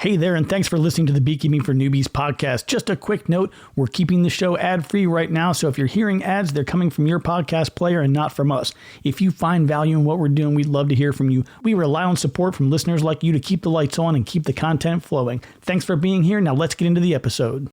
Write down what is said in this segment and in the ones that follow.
Hey there, and thanks for listening to the Beekeeping for Newbies podcast. Just a quick note, we're keeping the show ad-free right now, so if you're hearing ads, they're coming from your podcast player and not from us. If you find value in what we're doing, we'd love to hear from you. We rely on support from listeners like you to keep the lights on and keep the content flowing. Thanks for being here. Now let's get into the episode.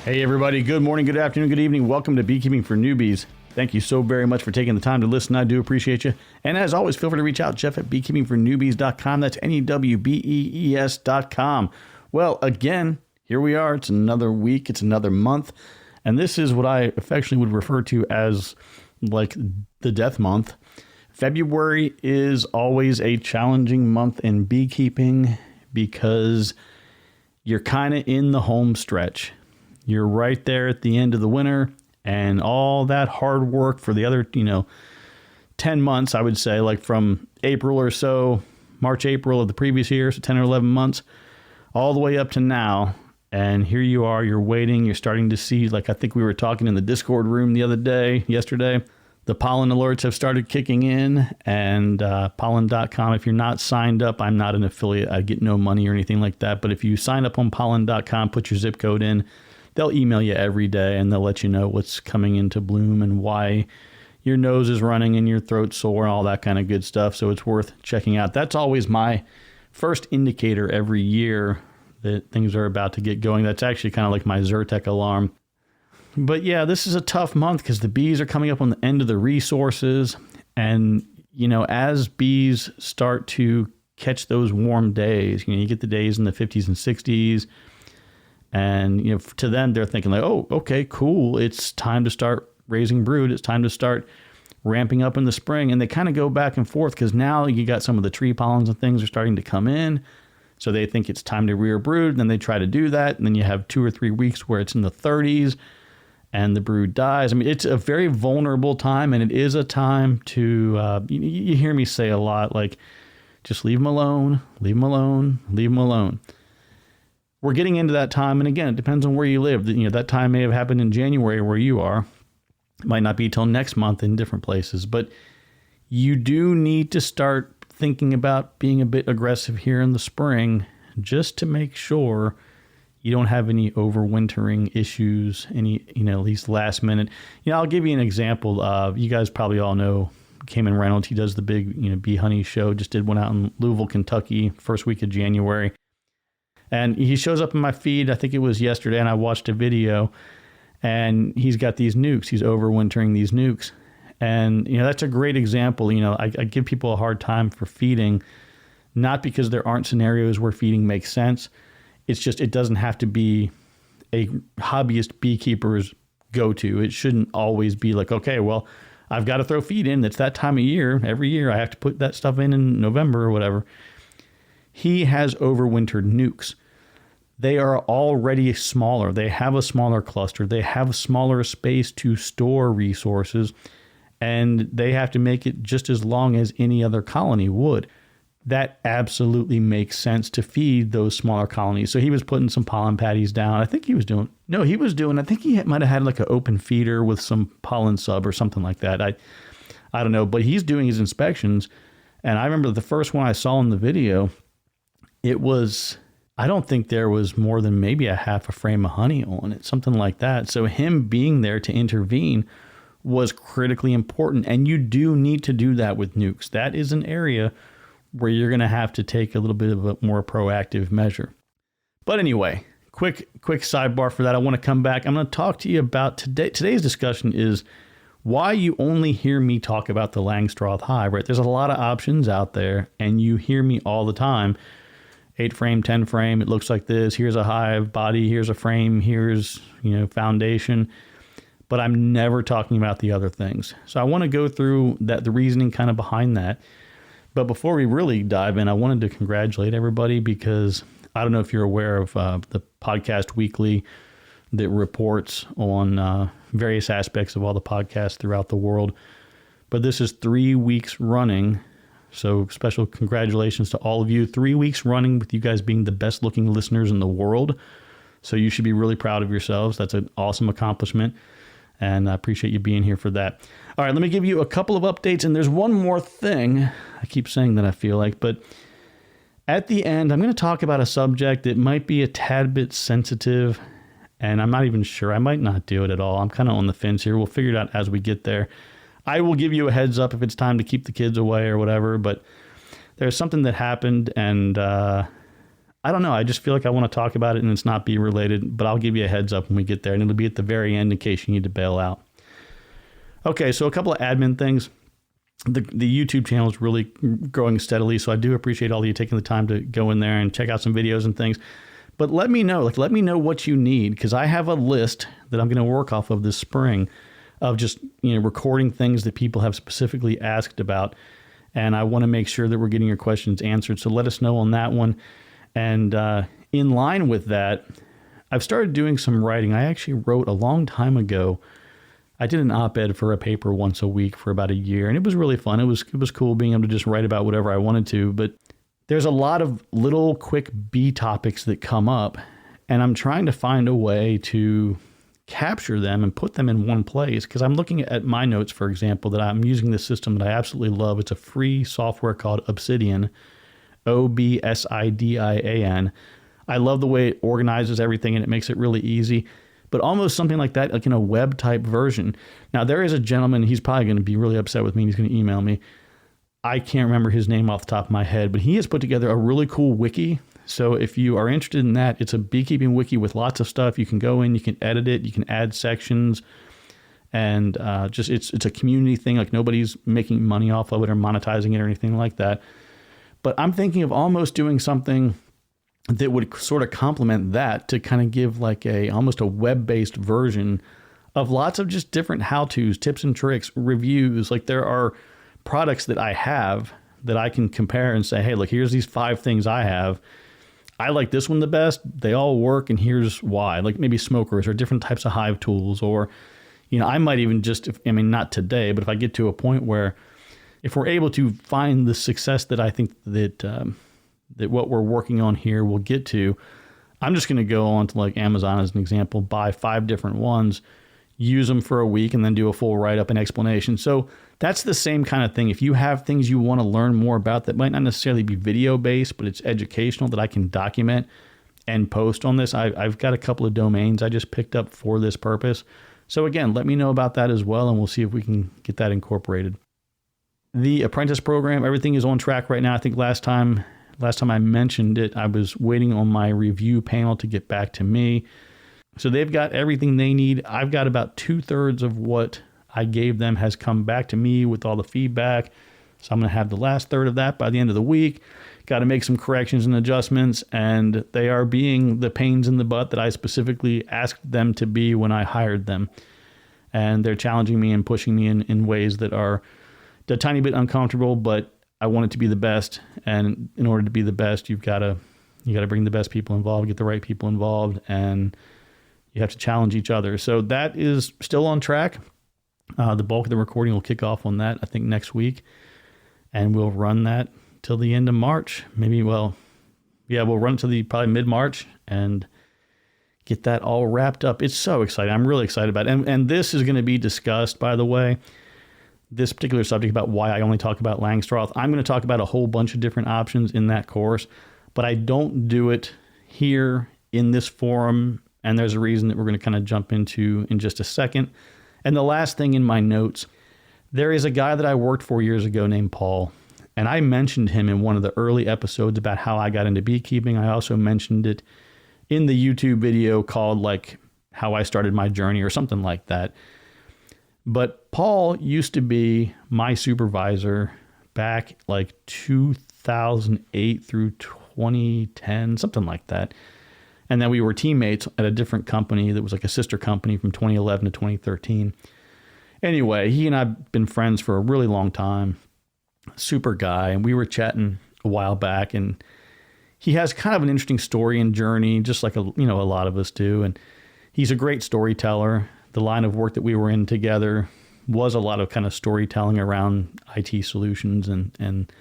Hey everybody, good morning, good afternoon, good evening. Welcome to Beekeeping for Newbies. Thank you so very much for taking the time to listen. I do appreciate you. And as always, feel free to reach out, Jeff at beekeepingfornewbies.com. That's NEWBEES.com. Well, again, here we are. It's another week. It's another month. And this is what I affectionately would refer to as like the death month. February is always a challenging month in beekeeping because you're kind of in the home stretch. You're right there at the end of the winter, and all that hard work for the other, 10 months, I would say, like from April or so, March, April of the previous year, so 10 or 11 months, all the way up to now. And here you are, you're waiting, you're starting to see, like I think we were talking in the Discord room yesterday, the pollen alerts have started kicking in, and pollen.com, if you're not signed up, I'm not an affiliate, I get no money or anything like that, but if you sign up on pollen.com, put your zip code in, they'll email you every day and they'll let you know what's coming into bloom and why your nose is running and your throat's sore and all that kind of good stuff. So it's worth checking out. That's always my first indicator every year that things are about to get going. That's actually kind of like my Zyrtec alarm. But yeah, this is a tough month because the bees are coming up on the end of the resources. And, as bees start to catch those warm days, you get the days in the 50s and 60s. And, to them, they're thinking like, oh, okay, cool. It's time to start raising brood. It's time to start ramping up in the spring. And they kind of go back and forth because now you got some of the tree pollens and things are starting to come in. So they think it's time to rear brood. And then they try to do that. And then you have 2 or 3 weeks where it's in the 30s and the brood dies. I mean, it's a very vulnerable time. And it is a time to, you hear me say a lot, like, just leave them alone, leave them alone, leave them alone. We're getting into that time, and again, it depends on where you live. That time may have happened in January where you are. It might not be till next month in different places, but you do need to start thinking about being a bit aggressive here in the spring just to make sure you don't have any overwintering issues, any, at least last minute. I'll give you an example. You guys probably all know Cayman Reynolds. He does the big, bee honey show. Just did one out in Louisville, Kentucky, first week of January. And he shows up in my feed, I think it was yesterday, and I watched a video, and he's got these nukes. He's overwintering these nukes. And, that's a great example. I give people a hard time for feeding, not because there aren't scenarios where feeding makes sense. It's just it doesn't have to be a hobbyist beekeeper's go-to. It shouldn't always be like, okay, well, I've got to throw feed in. It's that time of year. Every year I have to put that stuff in November or whatever. He has overwintered nukes. They are already smaller. They have a smaller cluster. They have smaller space to store resources, and they have to make it just as long as any other colony would. That absolutely makes sense to feed those smaller colonies. So he was putting some pollen patties down. I think he might have had like an open feeder with some pollen sub or something like that. I don't know, but he's doing his inspections. And I remember the first one I saw in the video, I don't think there was more than maybe a half a frame of honey on it, something like that. So him being there to intervene was critically important. And you do need to do that with nukes. That is an area where you're going to have to take a little bit of a more proactive measure. But anyway, quick sidebar for that. I want to come back. I'm going to talk to you about today's discussion is why you only hear me talk about the Langstroth hive, right? There's a lot of options out there, and you hear me all the time. 8 frame, 10 frame, it looks like this. Here's a hive body, here's a frame, here's, foundation. But I'm never talking about the other things. So I want to go through the reasoning kind of behind that. But before we really dive in, I wanted to congratulate everybody because I don't know if you're aware of the Podcast Weekly that reports on various aspects of all the podcasts throughout the world. But this is 3 weeks running So special congratulations to all of you. 3 weeks running with you guys being the best looking listeners in the world. So you should be really proud of yourselves. That's an awesome accomplishment. And I appreciate you being here for that. All right, let me give you a couple of updates. And there's one more thing. I keep saying that, I feel like. But at the end, I'm going to talk about a subject that might be a tad bit sensitive. And I'm not even sure. I might not do it at all. I'm kind of on the fence here. We'll figure it out as we get there. I will give you a heads up if it's time to keep the kids away or whatever. But there's something that happened. And I don't know. I just feel like I want to talk about it and it's not bee related, but I'll give you a heads up when we get there, and it'll be at the very end in case you need to bail out. Okay, so a couple of admin things. The YouTube channel is really growing steadily, so I do appreciate all of you taking the time to go in there and check out some videos and things. But let me know what you need, because I have a list that I'm going to work off of this spring of just recording things that people have specifically asked about, and I want to make sure that we're getting your questions answered. So let us know on that one. And in line with that, I've started doing some writing. I actually wrote a long time ago. I did an op-ed for a paper once a week for about a year, and it was really fun. It was cool being able to just write about whatever I wanted to. But there's a lot of little quick bee topics that come up, and I'm trying to find a way to capture them and put them in one place, because I'm looking at my notes, for example, that I'm using this system that I absolutely love. It's a free software called Obsidian. Obsidian. I love the way it organizes everything and it makes it really easy, but almost something like that, like in a web type version. Now, there is a gentleman, he's probably going to be really upset with me. He's going to email me. I can't remember his name off the top of my head, but he has put together a really cool wiki. So if you are interested in that, it's a beekeeping wiki with lots of stuff. You can go in, you can edit it, you can add sections, and it's a community thing. Like nobody's making money off of it or monetizing it or anything like that. But I'm thinking of almost doing something that would sort of complement that, to kind of give like almost a web-based version of lots of just different how-tos, tips and tricks, reviews. Like there are products that I have that I can compare and say, hey, look, here's these 5 things I have. I like this one the best. They all work, and here's why. Like maybe smokers or different types of hive tools, or, I might even not today, but if I get to a point where if we're able to find the success that I think that what we're working on here will get to, I'm just going to go on to like Amazon as an example, buy 5 different ones, use them for a week, and then do a full write-up and explanation. So that's the same kind of thing. If you have things you want to learn more about that might not necessarily be video-based, but it's educational, that I can document and post on this, I've got a couple of domains I just picked up for this purpose. So again, let me know about that as well, and we'll see if we can get that incorporated. The apprentice program, everything is on track right now. I think last time I mentioned it, I was waiting on my review panel to get back to me. So they've got everything they need. I've got about 2/3 of what I gave them has come back to me with all the feedback. So I'm going to have the last third of that by the end of the week. Got to make some corrections and adjustments, and they are being the pains in the butt that I specifically asked them to be when I hired them. And they're challenging me and pushing me in ways that are a tiny bit uncomfortable, but I want it to be the best. And in order to be the best, you got to bring the best people involved, get the right people involved, and you have to challenge each other. So that is still on track. The bulk of the recording will kick off on that, I think, next week. And we'll run that till the end of March. We'll run it to probably mid-March and get that all wrapped up. It's so exciting. I'm really excited about it. And this is going to be discussed, by the way, this particular subject about why I only talk about Langstroth. I'm going to talk about a whole bunch of different options in that course, but I don't do it here in this forum. And there's a reason that we're going to kind of jump into in just a second. And the last thing in my notes, there is a guy that I worked for years ago named Paul. And I mentioned him in one of the early episodes about how I got into beekeeping. I also mentioned it in the YouTube video called like how I started my journey or something like that. But Paul used to be my supervisor back like 2008 through 2010, something like that. And then we were teammates at a different company that was like a sister company from 2011 to 2013. Anyway, he and I have been friends for a really long time. Super guy. And we were chatting a while back, and he has kind of an interesting story and journey, just like a lot of us do. And he's a great storyteller. The line of work that we were in together was a lot of kind of storytelling around IT solutions and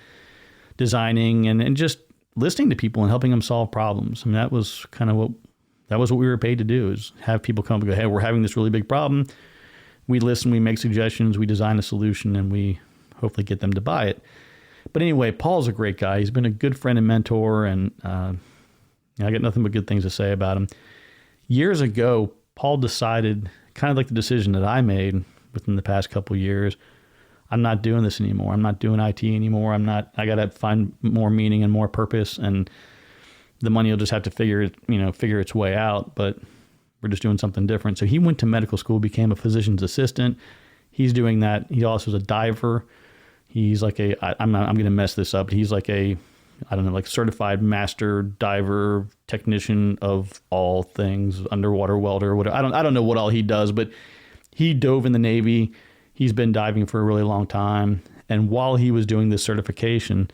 designing and just listening to people and helping them solve problems. I mean, that was what we were paid to do, is have people come and go, hey, we're having this really big problem. We listen, we make suggestions, we design a solution, and we hopefully get them to buy it. But anyway, Paul's a great guy. He's been a good friend and mentor, and I got nothing but good things to say about him. Years ago, Paul decided, kind of like the decision that I made within the past couple of years, I'm not doing this anymore. I'm not doing IT anymore. I got to find more meaning and more purpose, and the money will just have to figure its way out, but we're just doing something different. So he went to medical school, became a physician's assistant. He's doing that. He also is a diver. He's like I'm going to mess this up. He's like certified master diver, technician of all things, underwater welder, whatever. I don't know what all he does, but he dove in the Navy. He's been diving for a really long time. And while he was doing this certification,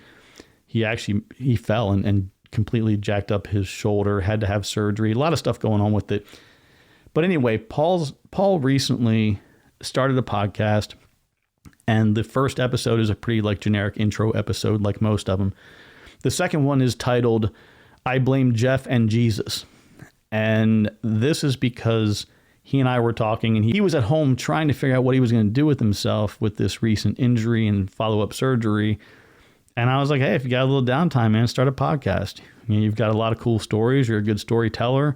he fell and completely jacked up his shoulder, had to have surgery, a lot of stuff going on with it. But anyway, Paul recently started a podcast, and the first episode is a pretty generic intro episode, like most of them. The second one is titled, I Blame Jeff and Jesus. And this is because he and I were talking, and he was at home trying to figure out what he was going to do with himself with this recent injury and follow-up surgery. And I was like, hey, if you got a little downtime, man, start a podcast. You've got a lot of cool stories. You're a good storyteller.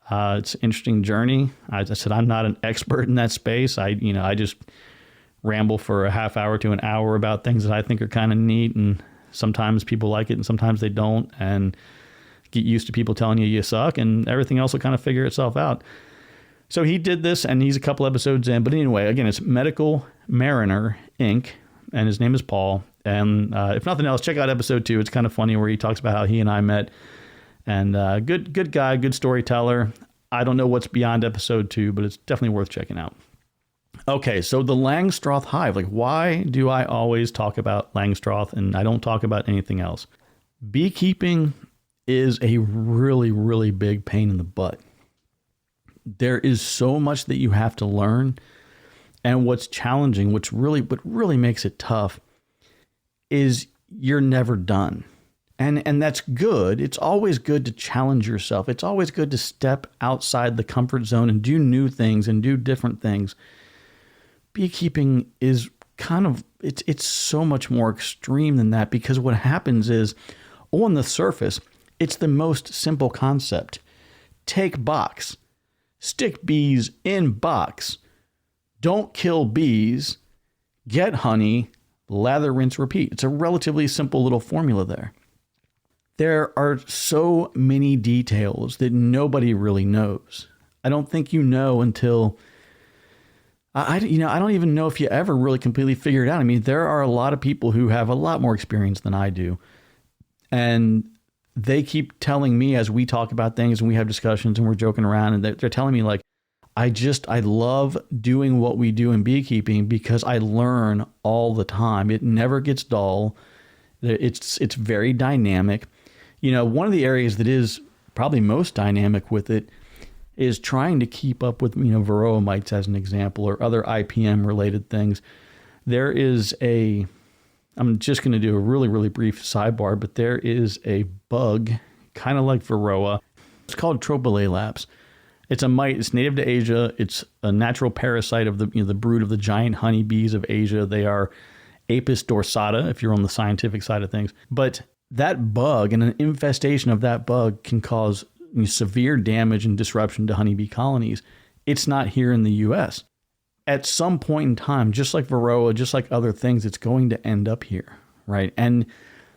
It's an interesting journey. I said, I'm not an expert in that space. I just ramble for a half hour to an hour about things that I think are kind of neat. And sometimes people like it and sometimes they don't. And get used to people telling you suck, and everything else will kind of figure itself out. So he did this, and he's a couple episodes in. But anyway, again, it's Medical Mariner, Inc., and his name is Paul. And if nothing else, check out episode 2. It's kind of funny, where he talks about how he and I met. And good guy, good storyteller. I don't know what's beyond episode 2, but it's definitely worth checking out. Okay, so the Langstroth hive. Why do I always talk about Langstroth and I don't talk about anything else? Beekeeping is a really, really big pain in the butt. There is so much that you have to learn. And what's challenging, what really makes it tough, is you're never done. And that's good. It's always good to challenge yourself. It's always good to step outside the comfort zone and do new things and do different things. Beekeeping is it's so much more extreme than that, because what happens is, on the surface, it's the most simple concept. Take box, stick bees in box, don't kill bees, get honey, lather, rinse, repeat. It's a relatively simple little formula there. There are so many details that nobody really knows. I don't think you know until, I don't even know if you ever really completely figure it out. I mean, there are a lot of people who have a lot more experience than I do. And they keep telling me, as we talk about things and we have discussions and we're joking around, and they're telling me I love doing what we do in beekeeping because I learn all the time. It never gets dull. It's very dynamic. One of the areas that is probably most dynamic with it is trying to keep up with, varroa mites as an example, or other IPM related things. I'm just going to do a really, really brief sidebar, but there is a bug kind of like varroa. It's called Tropolaelaps. It's a mite. It's native to Asia. It's a natural parasite of the brood of the giant honeybees of Asia. They are Apis dorsata, if you're on the scientific side of things. But that bug and an infestation of that bug can cause severe damage and disruption to honeybee colonies. It's not here in the U.S. At some point in time, just like varroa, just like other things, it's going to end up here, right? And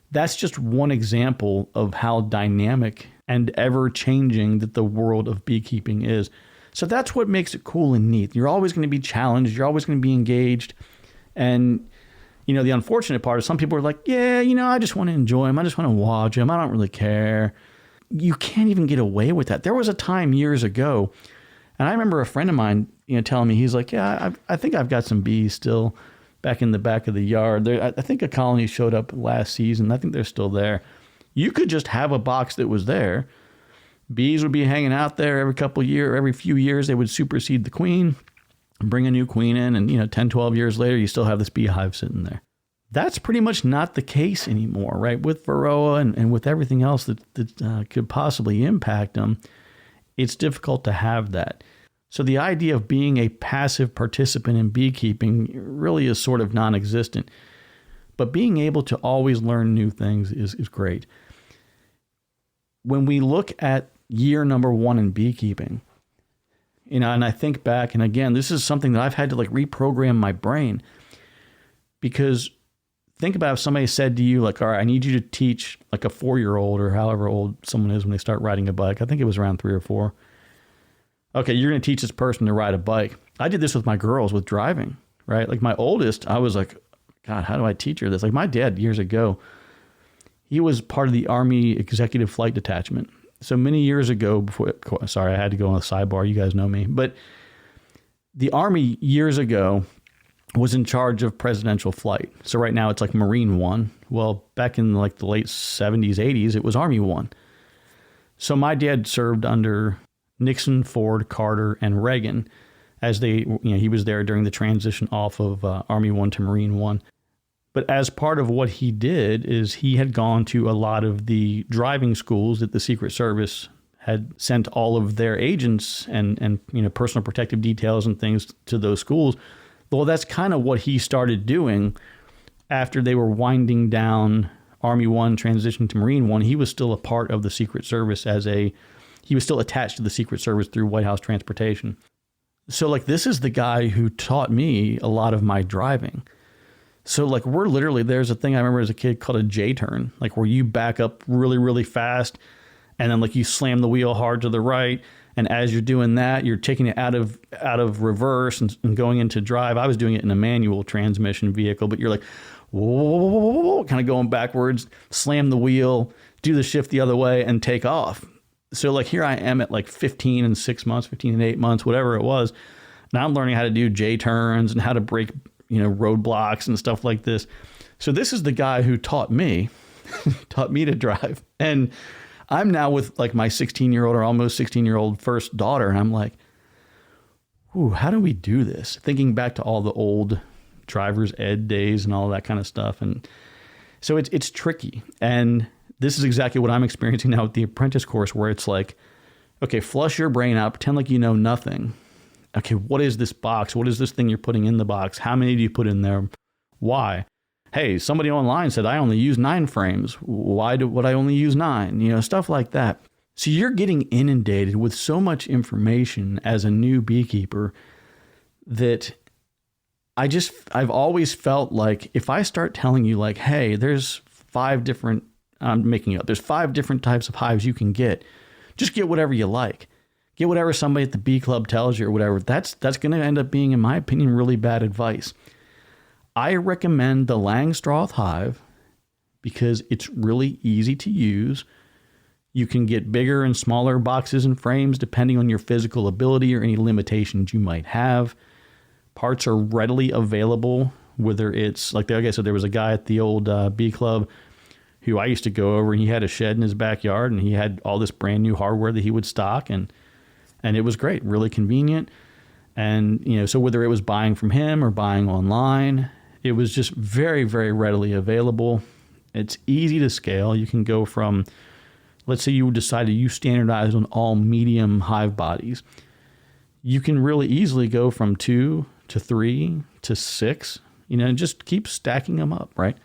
that's just one example of how dynamic and ever-changing that the world of beekeeping is. So that's what makes it cool and neat. You're always going to be challenged. You're always going to be engaged. And the unfortunate part is some people are like, yeah, I just want to enjoy them. I just want to watch them. I don't really care. You can't even get away with that. There was a time years ago, and I remember a friend of mine, telling me, he's like, yeah, I think I've got some bees still back in the back of the yard. I think a colony showed up last season. I think they're still there. You could just have a box that was there. Bees would be hanging out there every few years. They would supersede the queen, bring a new queen in, and 10, 12 years later, you still have this beehive sitting there. That's pretty much not the case anymore, right? With Varroa and with everything else that could possibly impact them, it's difficult to have that. So the idea of being a passive participant in beekeeping really is sort of non-existent. But being able to always learn new things is great. When we look at year number 1 in beekeeping, and I think back, and again, this is something that I've had to reprogram my brain, because think about if somebody said to you, all right, I need you to teach a 4-year-old or however old someone is when they start riding a bike. I think it was around 3 or 4. Okay, you're going to teach this person to ride a bike. I did this with my girls with driving, right? My oldest, I was like, God, how do I teach her this? My dad years ago, he was part of the Army Executive Flight Detachment. So many years ago, sorry, I had to go on a sidebar. You guys know me. But the Army years ago was in charge of presidential flight. So right now it's Marine One. Well, back in the late 70s, 80s, it was Army One. So my dad served under Nixon, Ford, Carter, and Reagan as he was there during the transition off of Army One to Marine One. But as part of what he did is he had gone to a lot of the driving schools that the Secret Service had sent all of their agents and personal protective details and things to those schools. Well, that's kind of what he started doing after they were winding down Army One, transition to Marine One. He was still a part of the Secret Service he was still attached to the Secret Service through White House transportation. So this is the guy who taught me a lot of my driving. So we're literally, there's a thing I remember as a kid called a J-turn, where you back up really, really fast and then you slam the wheel hard to the right. And as you're doing that, you're taking it out of reverse and going into drive. I was doing it in a manual transmission vehicle, but you're whoa, kind of going backwards, slam the wheel, do the shift the other way and take off. So here I am at 15 and 6 months, 15 and 8 months, whatever it was. Now I'm learning how to do J-turns and how to break roadblocks and stuff like this. So this is the guy who taught me to drive. And I'm now with my 16-year-old or almost 16-year-old first daughter. And I'm like, ooh, how do we do this? Thinking back to all the old driver's ed days and all that kind of stuff. And so it's tricky. And this is exactly what I'm experiencing now with the apprentice course, where it's okay, flush your brain out, pretend like you know nothing. Okay, what is this box? What is this thing you're putting in the box? How many do you put in there? Why? Hey, somebody online said I only use 9 frames. Why would I only use 9? Stuff like that. So you're getting inundated with so much information as a new beekeeper that I've always felt if I start telling you hey, there's 5 different, I'm making it up, there's 5 different types of hives you can get. Just get whatever you like. Get whatever somebody at the bee club tells you or whatever. That's going to end up being, in my opinion, really bad advice. I recommend the Langstroth hive because it's really easy to use. You can get bigger and smaller boxes and frames depending on your physical ability or any limitations you might have. Parts are readily available, whether it's like I said, there was a guy at the old bee club who I used to go over, and he had a shed in his backyard and he had all this brand new hardware that he would stock, and it was great, really convenient. And, so whether it was buying from him or buying online, it was just very, very readily available. It's easy to scale. You can go from, let's say you decided you standardize on all medium hive bodies. You can really easily go from 2 to 3 to 6, and just keep stacking them up, right?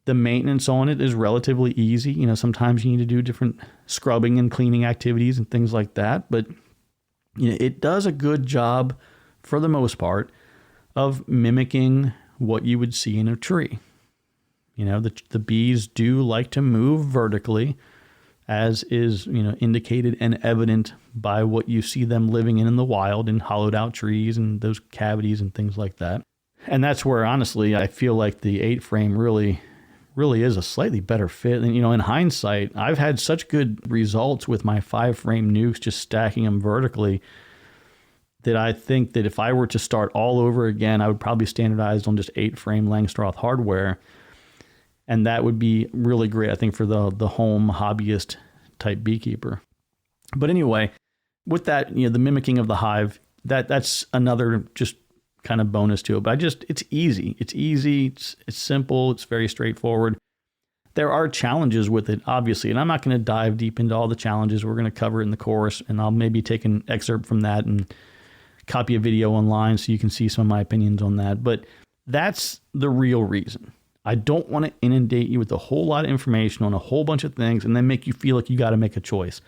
The maintenance on it is relatively easy. Sometimes you need to do different scrubbing and cleaning activities and things like that. But it does a good job, for the most part, of mimicking what you would see in a tree. The bees do like to move vertically, as is indicated and evident by what you see them living in the wild, in hollowed out trees and those cavities and things like that. And that's where, honestly, I feel like the 8 frame really is a slightly better fit. And, in hindsight, I've had such good results with my 5 frame nukes, just stacking them vertically, that I think that if I were to start all over again, I would probably standardize on just 8 frame Langstroth hardware. And that would be really great, I think, for the home hobbyist type beekeeper. But anyway, with that, the mimicking of the hive, that's another just kind of bonus to it. But it's easy. It's easy. It's simple. It's very straightforward. There are challenges with it, obviously, and I'm not going to dive deep into all the challenges. We're going to cover it in the course, and I'll maybe take an excerpt from that and copy a video online so you can see some of my opinions on that. But that's the real reason. I don't want to inundate you with a whole lot of information on a whole bunch of things and then make you feel like you got to make a choice.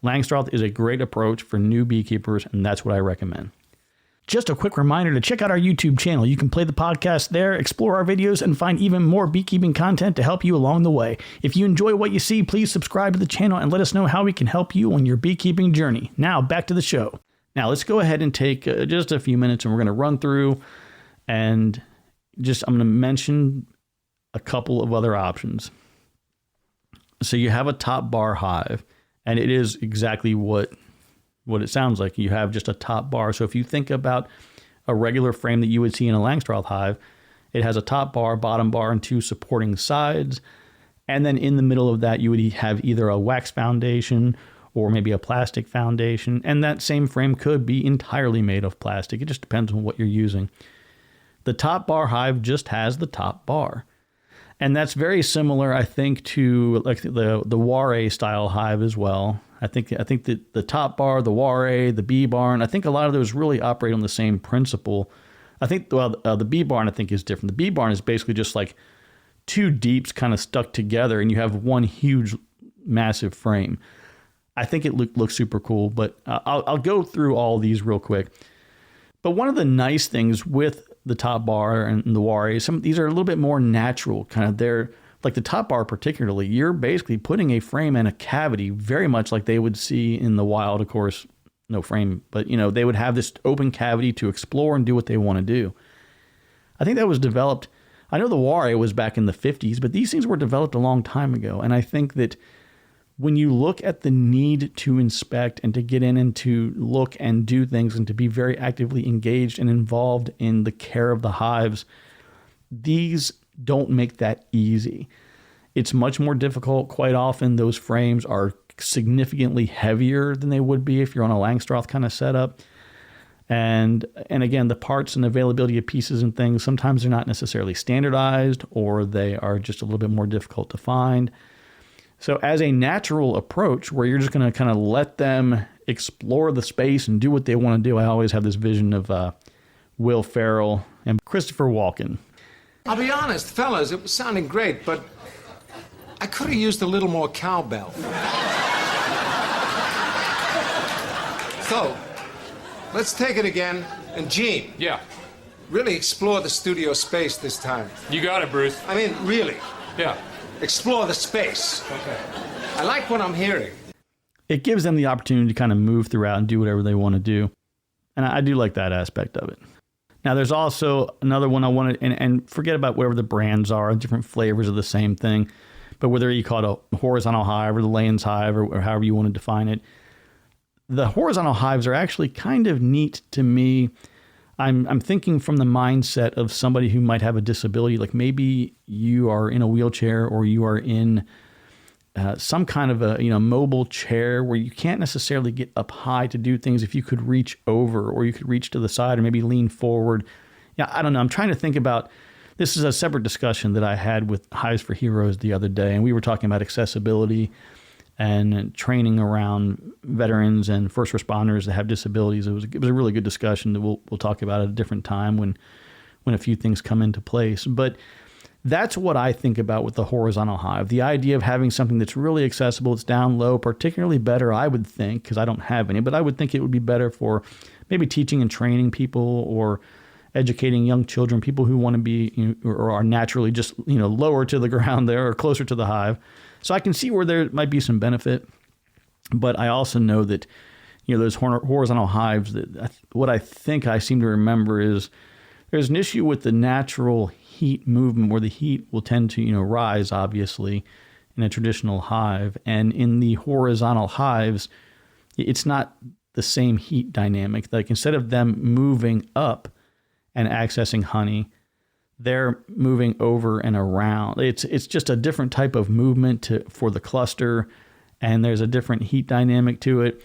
Langstroth is a great approach for new beekeepers, and that's what I recommend. Just a quick reminder to check out our YouTube channel. You can play the podcast there, explore our videos, and find even more beekeeping content to help you along the way. If you enjoy what you see, please subscribe to the channel and let us know how we can help you on your beekeeping journey. Now, back to the show. Now, let's go ahead and take just a few minutes, and we're going to run through, and I'm going to mention a couple of other options. So you have a top bar hive, and it is exactly what it sounds like. You have just a top bar. So if you think about a regular frame that you would see in a Langstroth hive, it has a top bar, bottom bar, and two supporting sides. And then in the middle of that, you would have either a wax foundation or maybe a plastic foundation. And that same frame could be entirely made of plastic. It just depends on what you're using. The top bar hive just has the top bar. And that's very similar, I think, to like the Warre style hive as well. I think that the top bar, the Warre, the bee barn, I think a lot of those really operate on the same principle. I think, the bee barn, I think, is different. The bee barn is basically just like two deeps kind of stuck together, and you have one huge, massive frame. I think it looks super cool, but I'll go through all these real quick. But one of the nice things with the top bar and the Warre, these are a little bit more natural, kind of. They're like the top bar particularly, you're basically putting a frame in a cavity, very much like they would see in the wild. Of course, no frame, but they would have this open cavity to explore and do what they want to do. I think that was developed, I know the Warre was back in the 50s, but these things were developed a long time ago. And I think that when you look at the need to inspect and to get in and to look and do things and to be very actively engaged and involved in the care of the hives, these don't make that easy. It's much more difficult. Quite often, those frames are significantly heavier than they would be if you're on a Langstroth kind of setup. And again, the parts and availability of pieces and things, sometimes they're not necessarily standardized, or they are just a little bit more difficult to find. So as a natural approach where you're just going to kind of let them explore the space and do what they want to do, I always have this vision of Will Ferrell and Christopher Walken. I'll be honest, fellas, it was sounding great, but I could have used a little more cowbell. So, let's take it again. And Gene. Yeah. Really explore the studio space this time. You got it, Bruce. I mean, really. Yeah. Explore the space. Okay. I like what I'm hearing. It gives them the opportunity to kind of move throughout and do whatever they want to do. And I do like that aspect of it. Now, there's also another one I wanted, and forget about whatever the brands are, different flavors of the same thing, but whether you call it a horizontal hive or the Layens hive or however you want to define it, the horizontal hives are actually kind of neat to me. I'm thinking from the mindset of somebody who might have a disability, like maybe you are in a wheelchair or you are in some kind of a mobile chair where you can't necessarily get up high to do things. If you could reach over, or you could reach to the side, or maybe lean forward. Yeah, I don't know. I'm trying to think about, this is a separate discussion that I had with Hives for Heroes the other day, and we were talking about accessibility and training around veterans and first responders that have disabilities. It was a really good discussion that we'll talk about at a different time when a few things come into place. But that's what I think about with the horizontal hive. The idea of having something that's really accessible, it's down low, particularly better, I would think, because I don't have any, but I would think it would be better for maybe teaching and training people or educating young children, people who want to be or are naturally just lower to the ground there or closer to the hive. So I can see where there might be some benefit, but I also know that those horizontal hives, that what I think I seem to remember is there's an issue with the natural heat movement where the heat will tend to rise, obviously, in a traditional hive. And in the horizontal hives, it's not the same heat dynamic. Like instead of them moving up and accessing honey, they're moving over and around. It's just a different type of movement for the cluster, and there's a different heat dynamic to it.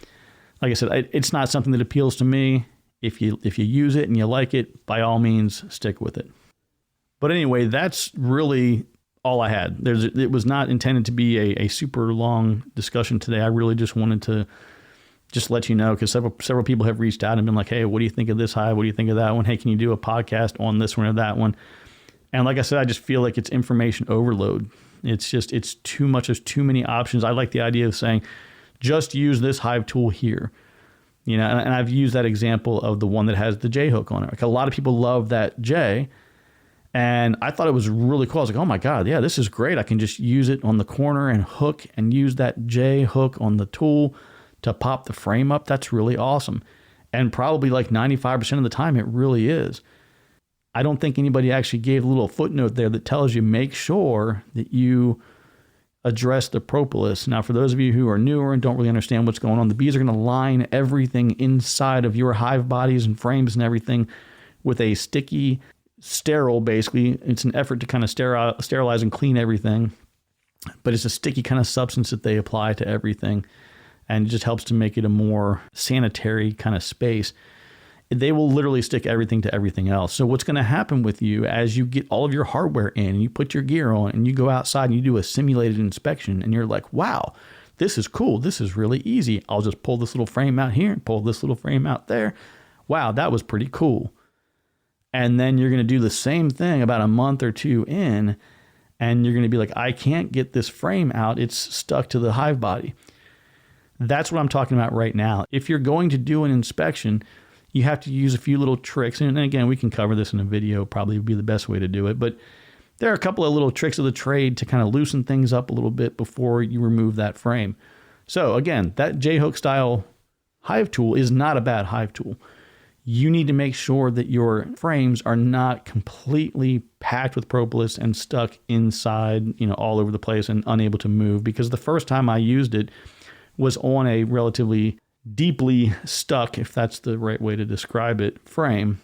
Like I said, it's not something that appeals to me. If you use it and you like it, by all means, stick with it. But anyway, that's really all I had. It was not intended to be a super long discussion today. I really just wanted to just let you know, because several people have reached out and been like, hey, what do you think of this hive? What do you think of that one? Hey, can you do a podcast on this one or that one? And like I said, I just feel like it's information overload. It's too much. There's too many options. I like the idea of saying, just use this hive tool here. You know, and I've used that example of the one that has the J hook on it. Like, a lot of people love that J, and I thought it was really cool. I was like, oh my God, yeah, this is great. I can just use it on the corner and hook and use that J hook on the tool to pop the frame up. That's really awesome. And probably like 95% of the time, it really is. I don't think anybody actually gave a little footnote there that tells you, make sure that you address the propolis. Now, for those of you who are newer and don't really understand what's going on, the bees are going to line everything inside of your hive bodies and frames and everything with a sticky, sterile, basically. It's an effort to kind of sterilize and clean everything, but it's a sticky kind of substance that they apply to everything, and it just helps to make it a more sanitary kind of space. They will literally stick everything to everything else. So what's going to happen with you as you get all of your hardware in and you put your gear on and you go outside and you do a simulated inspection and you're like, wow, this is cool. This is really easy. I'll just pull this little frame out here and pull this little frame out there. Wow, that was pretty cool. And then you're going to do the same thing about a month or two in, and you're going to be like, I can't get this frame out. It's stuck to the hive body. That's what I'm talking about right now. If you're going to do an inspection, you have to use a few little tricks. And again, we can cover this in a video, probably would be the best way to do it. But there are a couple of little tricks of the trade to kind of loosen things up a little bit before you remove that frame. So again, that J-hook style hive tool is not a bad hive tool. You need to make sure that your frames are not completely packed with propolis and stuck inside, all over the place and unable to move. Because the first time I used it was on a relatively deeply stuck, if that's the right way to describe it, frame.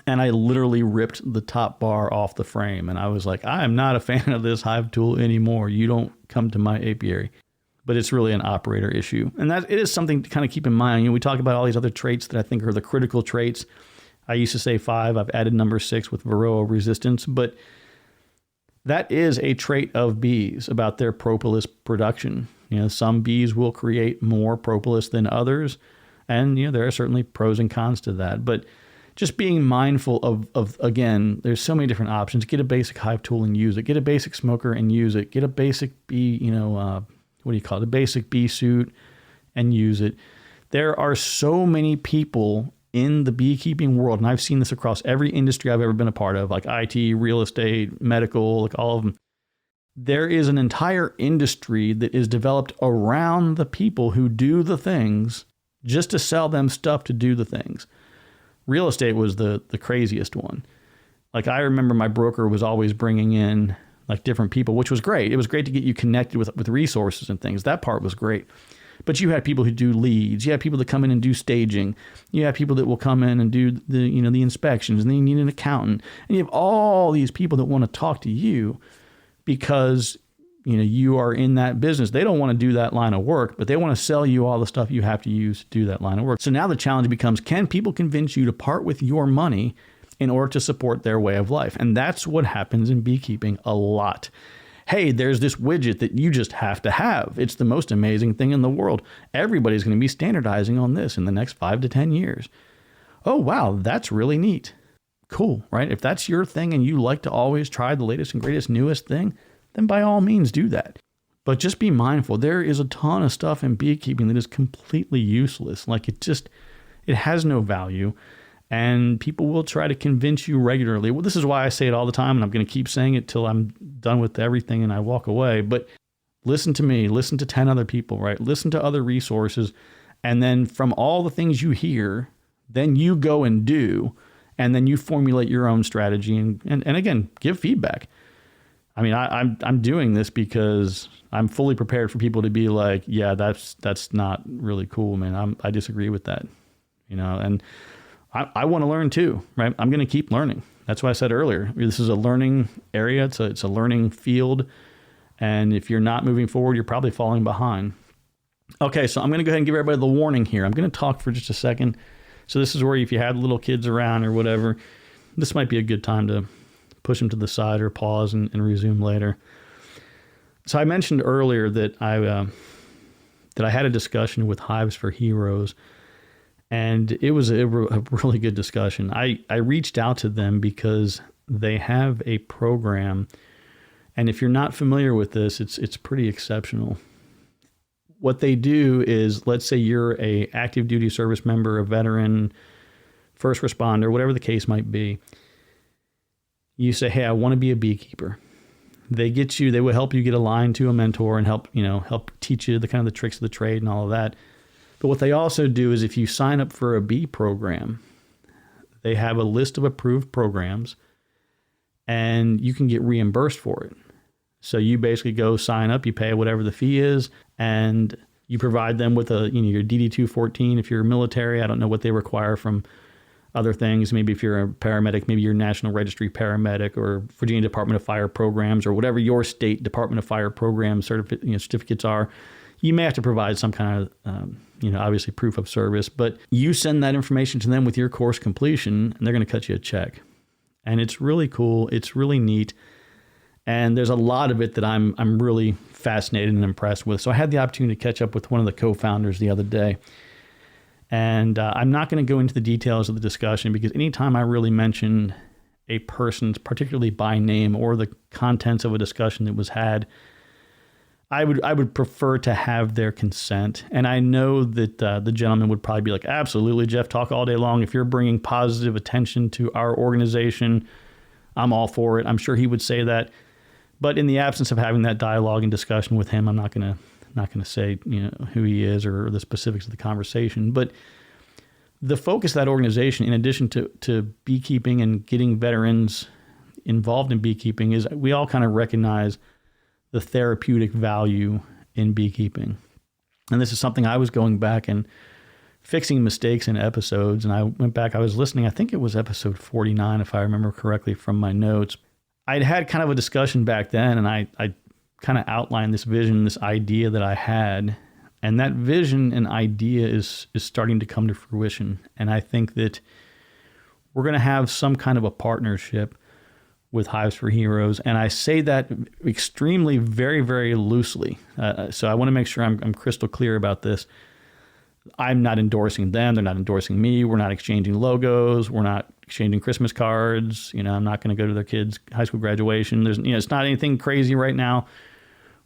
And I literally ripped the top bar off the frame. And I was like, I am not a fan of this hive tool anymore. You don't come to my apiary. But it's really an operator issue. And that it is something to kind of keep in mind. We talk about all these other traits that I think are the critical traits. I used to say 5. I've added number 6 with Varroa resistance. But that is a trait of bees about their propolis production. Some bees will create more propolis than others. And, there are certainly pros and cons to that. But just being mindful of again, there's so many different options. Get a basic hive tool and use it. Get a basic smoker and use it. Get a basic bee, what do you call it? A basic bee suit and use it. There are so many people in the beekeeping world, and I've seen this across every industry I've ever been a part of, like IT, real estate, medical, like all of them. There is an entire industry that is developed around the people who do the things just to sell them stuff to do the things. Real estate was the craziest one. Like, I remember my broker was always bringing in like different people, which was great. It was great to get you connected with resources and things. That part was great. But you had people who do leads. You have people that come in and do staging. You have people that will come in and do the inspections, and then you need an accountant. And you have all these people that want to talk to you because you are in that business. They don't want to do that line of work, but they want to sell you all the stuff you have to use to do that line of work. So now the challenge becomes, can people convince you to part with your money in order to support their way of life? And that's what happens in beekeeping a lot. Hey, there's this widget that you just have to have. It's the most amazing thing in the world. Everybody's going to be standardizing on this in the next 5 to 10 years. Oh, wow, that's really neat. Cool, right? If that's your thing and you like to always try the latest and greatest, newest thing, then by all means do that. But just be mindful. There is a ton of stuff in beekeeping that is completely useless. Like, it has no value. And people will try to convince you regularly. Well, this is why I say it all the time, and I'm going to keep saying it till I'm done with everything and I walk away. But listen to me, listen to 10 other people, right? Listen to other resources. And then from all the things you hear, then you go and do, and then you formulate your own strategy and again, give feedback. I mean, I'm doing this because I'm fully prepared for people to be like, yeah, that's not really cool, man. I disagree with that, and I want to learn too, right? I'm going to keep learning. That's what I said earlier. This is a learning area. It's a learning field. And if you're not moving forward, you're probably falling behind. Okay, so I'm going to go ahead and give everybody the warning here. I'm going to talk for just a second. So this is where if you had little kids around or whatever, this might be a good time to push them to the side or pause and resume later. So I mentioned earlier that I had a discussion with Hives for Heroes, and it was a really good discussion. I reached out to them because they have a program, and if you're not familiar with this, it's pretty exceptional. What they do is, let's say you're a active duty service member, a veteran, first responder, whatever the case might be. You say, hey, I want to be a beekeeper. They will help you get aligned to a mentor and help teach you the kind of the tricks of the trade and all of that. But what they also do is if you sign up for a bee program, they have a list of approved programs and you can get reimbursed for it. So you basically go sign up, you pay whatever the fee is, and you provide them with your DD-214 if you're military. I don't know what they require from other things. Maybe if you're a paramedic, maybe your National Registry paramedic or Virginia Department of Fire programs or whatever your state Department of Fire program certificates are. You may have to provide some kind of, obviously proof of service, but you send that information to them with your course completion and they're going to cut you a check. And it's really cool. It's really neat. And there's a lot of it that I'm really fascinated and impressed with. So I had the opportunity to catch up with one of the co-founders the other day. And I'm not going to go into the details of the discussion because anytime I really mention a person, particularly by name or the contents of a discussion that was had, I would prefer to have their consent. And I know that the gentleman would probably be like, absolutely, Jeff, talk all day long. If you're bringing positive attention to our organization, I'm all for it. I'm sure he would say that. But in the absence of having that dialogue and discussion with him, I'm not going to say who he is or the specifics of the conversation. But the focus of that organization, in addition to beekeeping and getting veterans involved in beekeeping, is we all kind of recognize the therapeutic value in beekeeping. And this is something I was going back and fixing mistakes in episodes. And I went back, I was listening, I think it was episode 49, if I remember correctly from my notes. I'd had kind of a discussion back then, and I kind of outlined this vision, this idea that I had. And that vision and idea is starting to come to fruition. And I think that we're going to have some kind of a partnership with Hives for Heroes. And I say that extremely, very, very loosely. So I want to make sure I'm crystal clear about this. I'm not endorsing them. They're not endorsing me. We're not exchanging logos. We're not exchanging Christmas cards. I'm not going to go to their kids' high school graduation. There's, it's not anything crazy right now.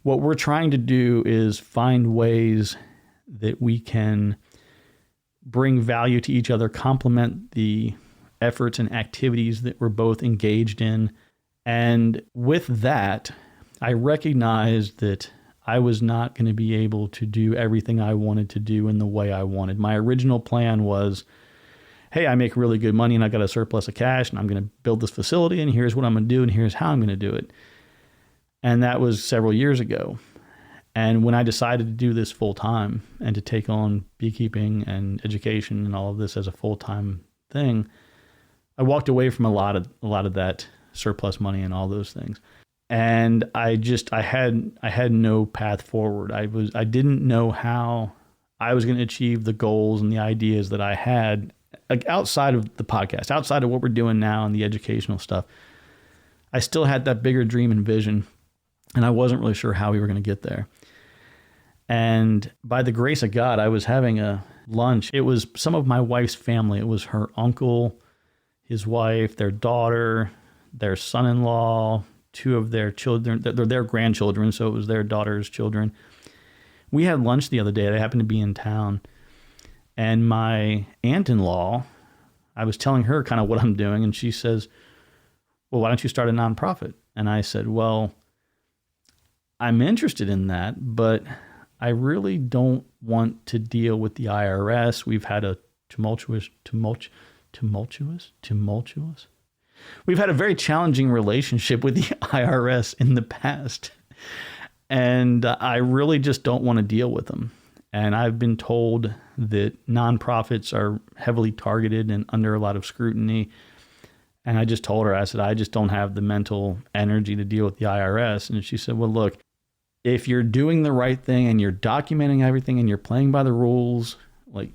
What we're trying to do is find ways that we can bring value to each other, complement the efforts and activities that we're both engaged in. And with that, I recognized that I was not going to be able to do everything I wanted to do in the way I wanted. My original plan was, hey, I make really good money and I got a surplus of cash and I'm going to build this facility and here's what I'm going to do and here's how I'm going to do it. And that was several years ago. And when I decided to do this full time and to take on beekeeping and education and all of this as a full-time thing, I walked away from a lot of that surplus money and all those things. And I had no path forward. I didn't know how I was going to achieve the goals and the ideas that I had, like outside of the podcast, outside of what we're doing now and the educational stuff. I still had that bigger dream and vision, and I wasn't really sure how we were going to get there. And by the grace of God, I was having a lunch. It was some of my wife's family. It was her uncle, his wife, their daughter, their son-in-law, two of their children, they're their grandchildren, so it was their daughter's children. We had lunch the other day. They happened to be in town. And my aunt-in-law, I was telling her kind of what I'm doing, and she says, well, why don't you start a nonprofit? And I said, well, I'm interested in that, but I really don't want to deal with the IRS. We've had a tumultuous. We've had a very challenging relationship with the IRS in the past, and I really just don't want to deal with them. And I've been told that nonprofits are heavily targeted and under a lot of scrutiny. And I just told her, I said, I just don't have the mental energy to deal with the IRS. And she said, well, look, if you're doing the right thing and you're documenting everything and you're playing by the rules, like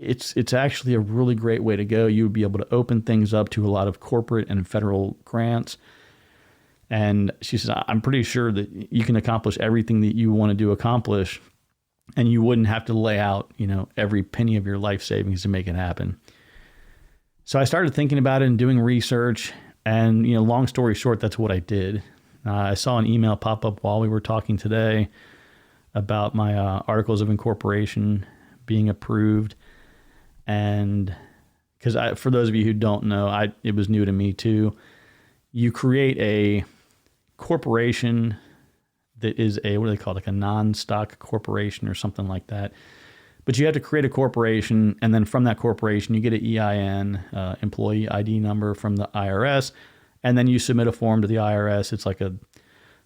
it's actually a really great way to go. You would be able to open things up to a lot of corporate and federal grants. And she says, I'm pretty sure that you can accomplish everything that you want to accomplish, and you wouldn't have to lay out, every penny of your life savings to make it happen. So I started thinking about it and doing research, and, long story short, that's what I did. I saw an email pop up while we were talking today about my articles of incorporation being approved. And because for those of you who don't know, it was new to me too. You create a corporation that is what do they call it? Like a non-stock corporation or something like that. But you have to create a corporation, and then from that corporation, you get an EIN, employee ID number from the IRS, and then you submit a form to the IRS. It's like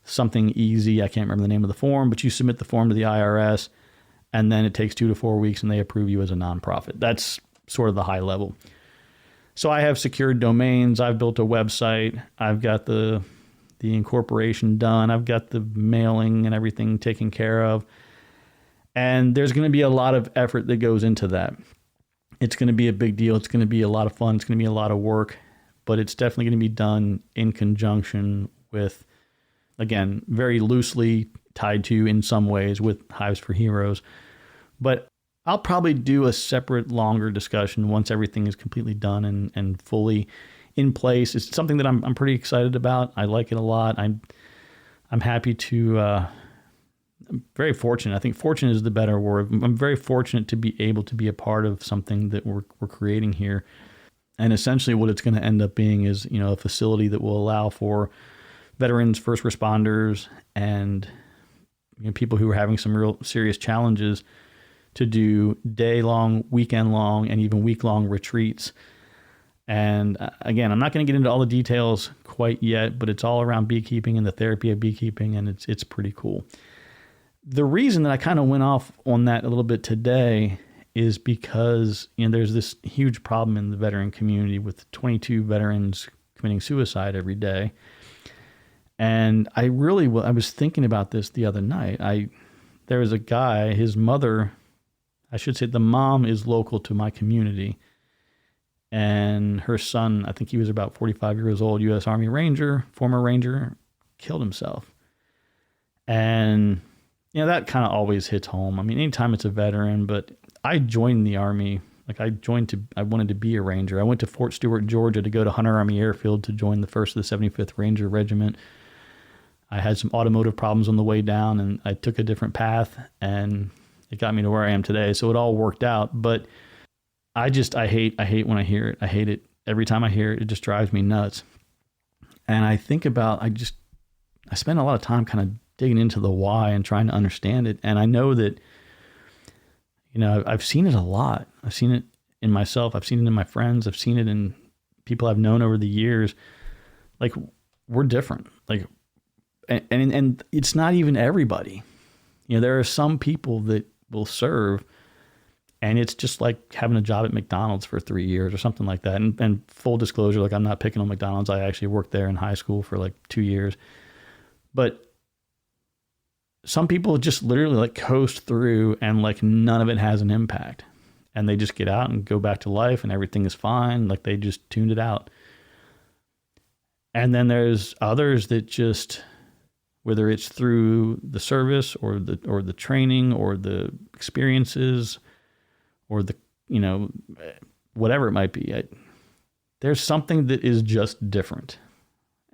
something easy. I can't remember the name of the form, but you submit the form to the IRS, and then it takes 2 to 4 weeks, and they approve you as a nonprofit. That's sort of the high level. So I have secured domains. I've built a website. I've got the incorporation done. I've got the mailing and everything taken care of. And there's going to be a lot of effort that goes into that. It's going to be a big deal. It's going to be a lot of fun. It's going to be a lot of work, but it's definitely going to be done in conjunction with, again, very loosely tied to in some ways with Hives for Heroes. But I'll probably do a separate, longer discussion once everything is completely done and fully in place. It's something that I'm pretty excited about. I like it a lot. I'm happy to. I'm very fortunate. I think fortunate is the better word. I'm very fortunate to be able to be a part of something that we're creating here. And essentially, what it's going to end up being is a facility that will allow for veterans, first responders, and people who are having some real serious challenges to do day-long, weekend-long, and even week-long retreats. And again, I'm not going to get into all the details quite yet, but it's all around beekeeping and the therapy of beekeeping, and it's pretty cool. The reason that I kind of went off on that a little bit today is because there's this huge problem in the veteran community with 22 veterans committing suicide every day. And I was thinking about this the other night. There was a guy, his mother, I should say the mom is local to my community. And her son, I think he was about 45 years old, U.S. Army Ranger, former Ranger, killed himself. And, that kind of always hits home. I mean, anytime it's a veteran, but I joined the Army. I wanted to be a Ranger. I went to Fort Stewart, Georgia to go to Hunter Army Airfield to join the 1st of the 75th Ranger Regiment. I had some automotive problems on the way down, and I took a different path, and it got me to where I am today. So it all worked out. But I hate when I hear it. I hate it. Every time I hear it, it just drives me nuts. And I think about, I spend a lot of time kind of digging into the why and trying to understand it. And I know that, I've seen it a lot. I've seen it in myself. I've seen it in my friends. I've seen it in people I've known over the years. Like, we're different. Like, and it's not even everybody. There are some people that will serve, and it's just like having a job at McDonald's for 3 years or something like that. And full disclosure, I'm not picking on McDonald's. I actually worked there in high school for 2 years. But some people just literally coast through, and none of it has an impact. And they just get out and go back to life, and everything is fine. They just tuned it out. And then there's others that just, whether it's through the service or the training or the experiences or the, whatever it might be, there's something that is just different.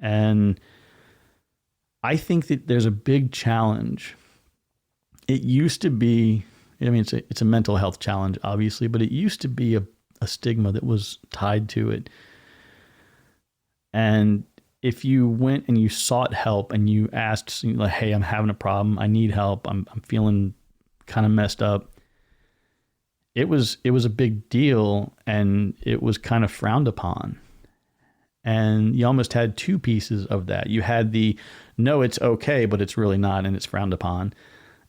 And I think that there's a big challenge. It used to be, it's a mental health challenge, obviously, but it used to be a stigma that was tied to it. And if you went and you sought help and you asked, hey, I'm having a problem, I need help, I'm feeling kind of messed up, it was a big deal, and it was kind of frowned upon. And you almost had two pieces of that. You had the, no, it's okay, but it's really not, and it's frowned upon.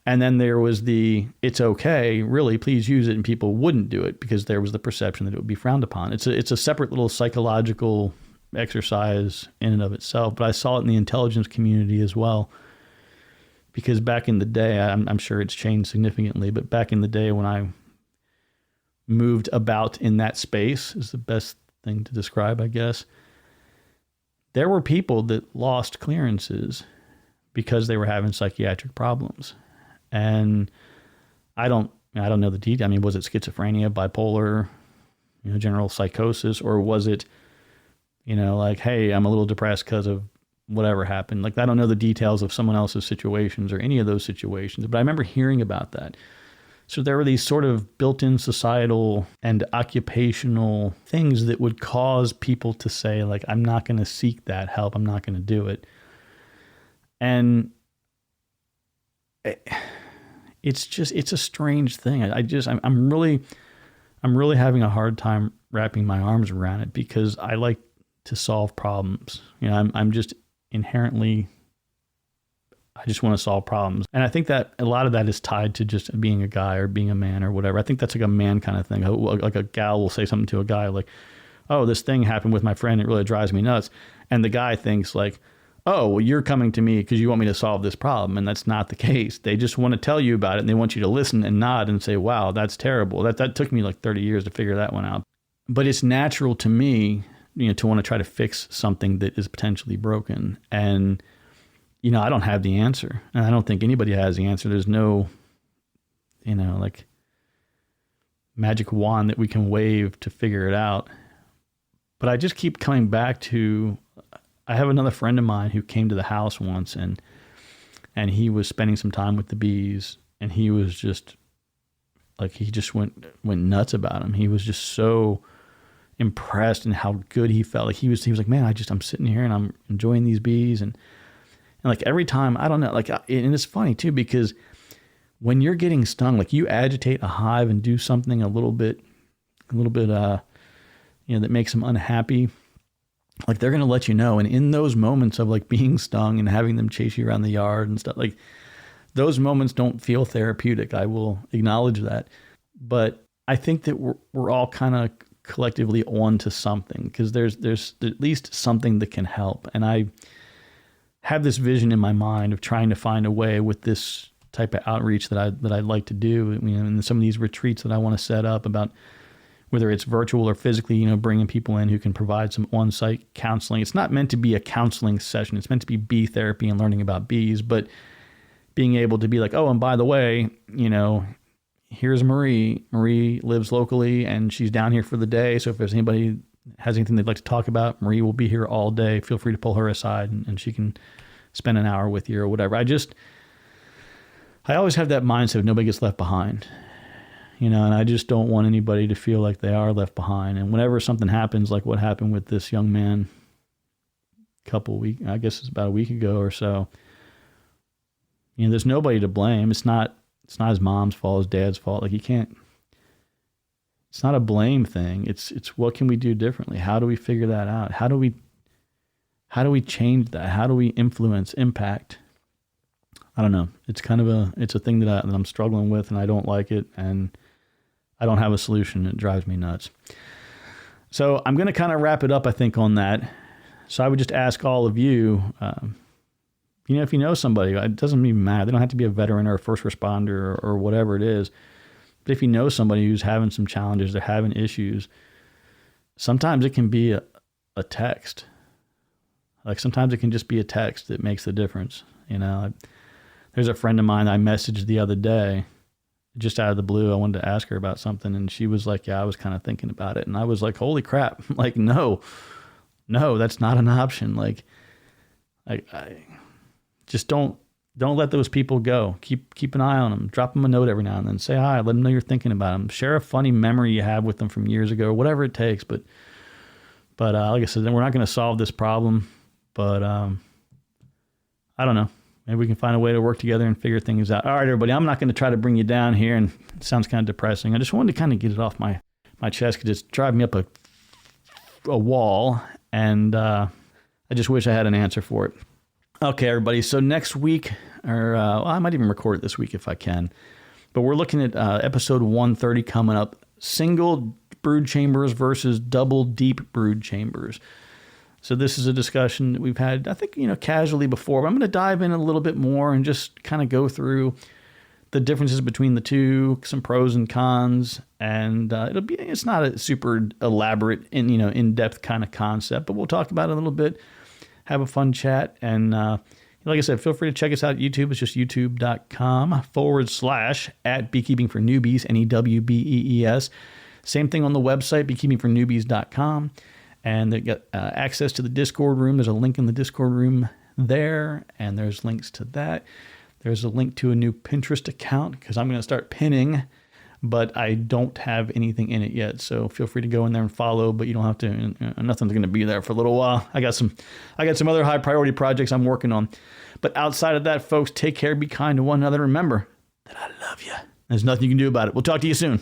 And then there was the, it's okay, really, please use it, and people wouldn't do it because there was the perception that it would be frowned upon. It's a separate little psychological exercise in and of itself, but I saw it in the intelligence community as well. Because back in the day, I'm sure it's changed significantly, but back in the day when I moved about in that space is the best thing to describe, I guess. There were people that lost clearances because they were having psychiatric problems. And I don't know the detail. I mean, was it schizophrenia, bipolar, general psychosis, or was it, like, hey, I'm a little depressed because of whatever happened. Like, I don't know the details of someone else's situations or any of those situations, but I remember hearing about that. So there were these sort of built-in societal and occupational things that would cause people to say, like, I'm not going to seek that help. I'm not going to do it. And it's a strange thing. I'm really having a hard time wrapping my arms around it because I like to solve problems. I'm just inherently, I just want to solve problems. And I think that a lot of that is tied to just being a guy or being a man or whatever. I think that's like a man kind of thing. Like a gal will say something to a guy like, oh, this thing happened with my friend. It really drives me nuts. And the guy thinks like, oh, well, you're coming to me because you want me to solve this problem. And that's not the case. They just want to tell you about it and they want you to listen and nod and say, wow, that's terrible. That took me like 30 years to figure that one out. But it's natural to me, to want to try to fix something that is potentially broken. And, I don't have the answer. And I don't think anybody has the answer. There's no, like magic wand that we can wave to figure it out. But I just keep coming back to, I have another friend of mine who came to the house once and he was spending some time with the bees and he was just like, he just went nuts about him. He was just so impressed in how good he felt. Like he was like, man, I'm sitting here and I'm enjoying these bees. And like every time, I don't know, like, and it's funny too, because when you're getting stung, like you agitate a hive and do something a little bit, that makes them unhappy. Like they're going to let you know. And in those moments of like being stung and having them chase you around the yard and stuff, like those moments don't feel therapeutic. I will acknowledge that. But I think that we're all kind of collectively on to something because there's at least something that can help. And I have this vision in my mind of trying to find a way with this type of outreach that I'd like to do. And some of these retreats that I want to set up about whether it's virtual or physically, bringing people in who can provide some on-site counseling. It's not meant to be a counseling session. It's meant to be bee therapy and learning about bees, but being able to be like, oh, and by the way, here's Marie. Marie lives locally and she's down here for the day. So if there's anybody has anything they'd like to talk about, Marie will be here all day. Feel free to pull her aside and she can spend an hour with you or whatever. I always have that mindset of nobody gets left behind, and I just don't want anybody to feel like they are left behind. And whenever something happens, like what happened with this young man I guess it's about a week ago or so, there's nobody to blame. It's not his mom's fault, his dad's fault. Like it's not a blame thing. It's what can we do differently? How do we figure that out? How do we change that? How do we influence, impact? I don't know. It's kind of it's a thing that I'm struggling with and I don't like it and I don't have a solution. It drives me nuts. So I'm going to kind of wrap it up, I think, on that. So I would just ask all of you, if you know somebody, it doesn't even matter. They don't have to be a veteran or a first responder or whatever it is. But if you know somebody who's having some challenges, they're having issues, sometimes it can be a text. Like sometimes it can just be a text that makes the difference. There's a friend of mine I messaged the other day, just out of the blue. I wanted to ask her about something and she was like, yeah, I was kind of thinking about it. And I was like, holy crap. Like, no, that's not an option. Like I just don't let those people go. Keep an eye on them. Drop them a note every now and then. Say hi. Let them know you're thinking about them. Share a funny memory you have with them from years ago, whatever it takes. But like I said, we're not going to solve this problem. But I don't know. Maybe we can find a way to work together and figure things out. All right, everybody. I'm not going to try to bring you down here, and it sounds kind of depressing. I just wanted to kind of get it off my chest because it's driving me up a wall, and I just wish I had an answer for it. Okay, everybody. So next week, or I might even record it this week if I can, but we're looking at episode 130 coming up, single brood chambers versus double deep brood chambers. So this is a discussion that we've had, I think, casually before, but I'm going to dive in a little bit more and just kind of go through the differences between the two, some pros and cons, and it's not a super elaborate and in-depth kind of concept, but we'll talk about it a little bit, have a fun chat, and like I said, feel free to check us out at YouTube. It's just youtube.com/@beekeeping for newbies, NEWBEES. Same thing on the website, beekeepingfornewbies.com. And they got access to the Discord room. There's a link in the Discord room there, and there's links to that. There's a link to a new Pinterest account because I'm going to start pinning, but I don't have anything in it yet. So feel free to go in there and follow, but you don't have to. Nothing's going to be there for a little while. I got some other high priority projects I'm working on. But outside of that, folks, take care, be kind to one another. Remember that I love you. There's nothing you can do about it. We'll talk to you soon.